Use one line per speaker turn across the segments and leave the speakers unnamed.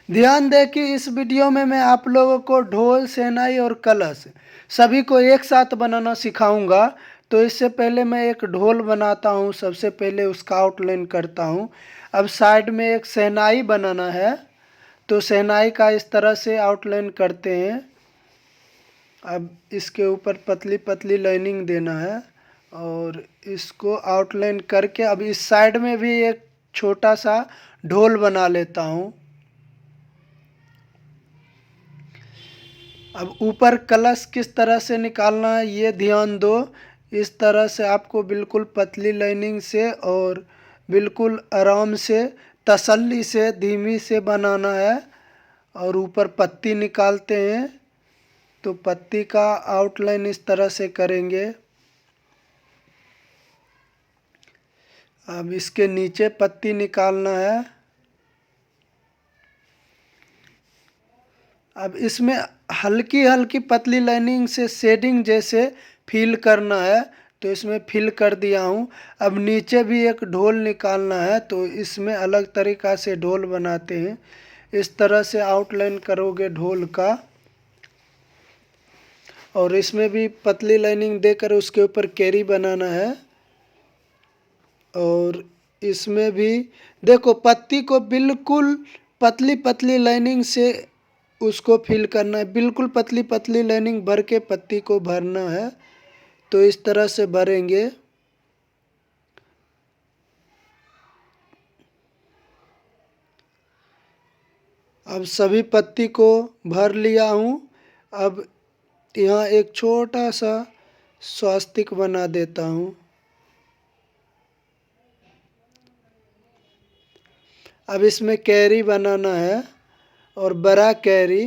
ध्यान दें कि इस वीडियो में मैं आप लोगों को ढोल, शहनाई और कलश सभी को एक साथ बनाना सिखाऊंगा। तो इससे पहले मैं एक ढोल बनाता हूं, सबसे पहले उसका आउटलाइन करता हूं। अब साइड में एक शहनाई बनाना है, तो शहनाई का इस तरह से आउटलाइन करते हैं। अब इसके ऊपर पतली पतली लाइनिंग देना है और इसको आउटलाइन करके अब इस साइड में भी एक छोटा सा ढोल बना लेता हूँ। अब ऊपर कलश किस तरह से निकालना है ये ध्यान दो। इस तरह से आपको बिल्कुल पतली लाइनिंग से और बिल्कुल आराम से तसल्ली से धीमी से बनाना है। और ऊपर पत्ती निकालते हैं, तो पत्ती का आउटलाइन इस तरह से करेंगे। अब इसके नीचे पत्ती निकालना है। अब इसमें हल्की हल्की पतली लाइनिंग से शेडिंग जैसे फिल करना है, तो इसमें फिल कर दिया हूँ। अब नीचे भी एक ढोल निकालना है, तो इसमें अलग तरीक़ा से ढोल बनाते हैं। इस तरह से आउटलाइन करोगे ढोल का और इसमें भी पतली लाइनिंग देकर उसके ऊपर कैरी बनाना है। और इसमें भी देखो पत्ती को बिल्कुल पतली पतली लाइनिंग से उसको फिल करना है। बिल्कुल पतली पतली लाइनिंग भर के पत्ती को भरना है, तो इस तरह से भरेंगे। अब सभी पत्ती को भर लिया हूँ। अब यहाँ एक छोटा सा स्वास्तिक बना देता हूँ। अब इसमें कैरी बनाना है और बड़ा कैरी,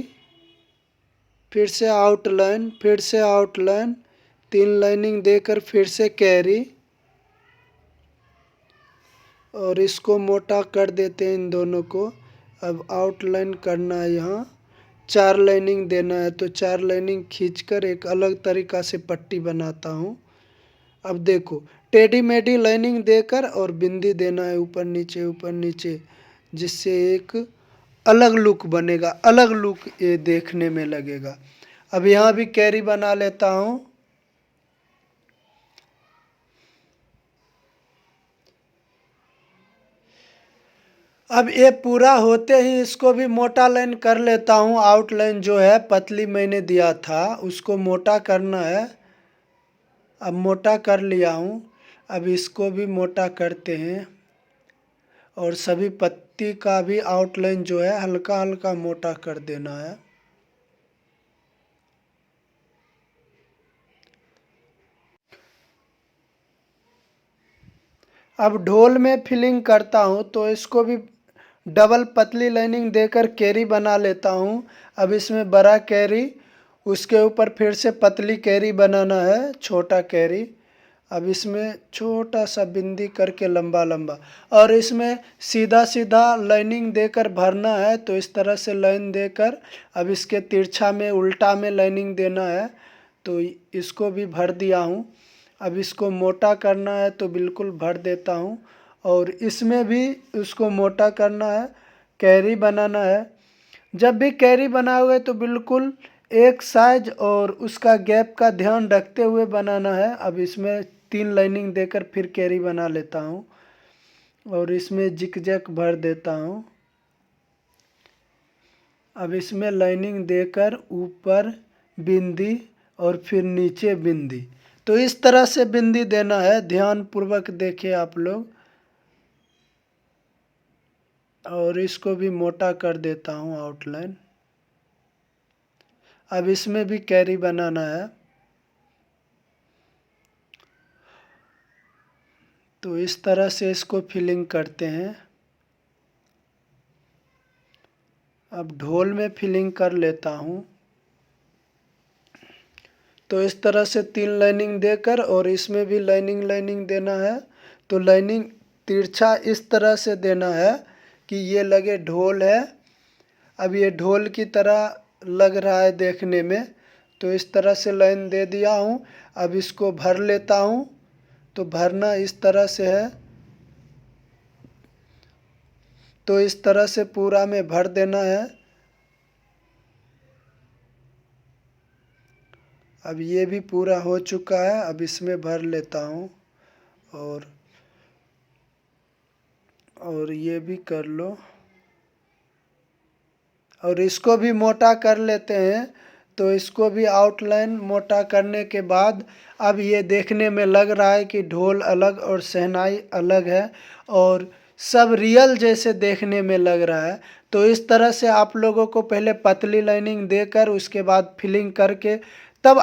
फिर से आउटलाइन, फिर से आउटलाइन, 3 लाइनिंग देकर फिर से कैरी और इसको मोटा कर देते हैं इन दोनों को। अब आउटलाइन करना है, यहाँ 4 लाइनिंग देना है, तो 4 लाइनिंग खींचकर एक अलग तरीक़ा से पट्टी बनाता हूँ। अब देखो टेढ़ी मेढ़ी लाइनिंग देकर और बिंदी देना है ऊपर नीचे, जिससे एक अलग लुक बनेगा, अलग लुक ये देखने में लगेगा। अब यहाँ भी कैरी बना लेता हूँ। अब ये पूरा होते ही इसको भी मोटा लाइन कर लेता हूँ। आउटलाइन जो है पतली मैंने दिया था उसको मोटा करना है। अब मोटा कर लिया हूँ। अब इसको भी मोटा करते हैं और सभी पत्ती का भी आउटलाइन जो है हल्का हल्का मोटा कर देना है। अब ढोल में फिलिंग करता हूँ, तो इसको भी डबल पतली लाइनिंग देकर कैरी बना लेता हूँ। अब इसमें बड़ा कैरी, उसके ऊपर फिर से पतली कैरी बनाना है, छोटा कैरी। अब इसमें छोटा सा बिंदी करके लंबा लंबा, और इसमें सीधा सीधा लाइनिंग देकर भरना है, तो इस तरह से लाइन देकर अब इसके तिरछा में उल्टा में लाइनिंग देना है, तो इसको भी भर दिया हूँ। अब इसको मोटा करना है तो बिल्कुल भर देता हूँ और इसमें भी उसको मोटा करना है, कैरी बनाना है। जब भी कैरी बनाओगे तो बिल्कुल एक साइज और उसका गैप का ध्यान रखते हुए बनाना है। अब इसमें 3 लाइनिंग देकर फिर कैरी बना लेता हूँ और इसमें जिक जैक भर देता हूँ। अब इसमें लाइनिंग देकर ऊपर बिंदी और फिर नीचे बिंदी, तो इस तरह से बिंदी देना है। ध्यान पूर्वक देखिए आप लोग। और इसको भी मोटा कर देता हूँ आउटलाइन। अब इसमें भी कैरी बनाना है, तो इस तरह से इसको फिलिंग करते हैं। अब ढोल में फिलिंग कर लेता हूँ, तो इस तरह से 3 लाइनिंग देकर और इसमें भी लाइनिंग देना है। तो लाइनिंग तिरछा इस तरह से देना है कि ये लगे ढोल है। अब ये ढोल की तरह लग रहा है देखने में, तो इस तरह से लाइन दे दिया हूँ। अब इसको भर लेता हूँ, तो भरना इस तरह से है। तो इस तरह से पूरा में भर देना है। अब ये भी पूरा हो चुका है, अब इसमें भर लेता हूँ और ये भी कर लो और इसको भी मोटा कर लेते हैं। तो इसको भी आउटलाइन मोटा करने के बाद अब ये देखने में लग रहा है कि ढोल अलग और शहनाई अलग है और सब रियल जैसे देखने में लग रहा है। तो इस तरह से आप लोगों को पहले पतली लाइनिंग देकर उसके बाद फिलिंग करके तब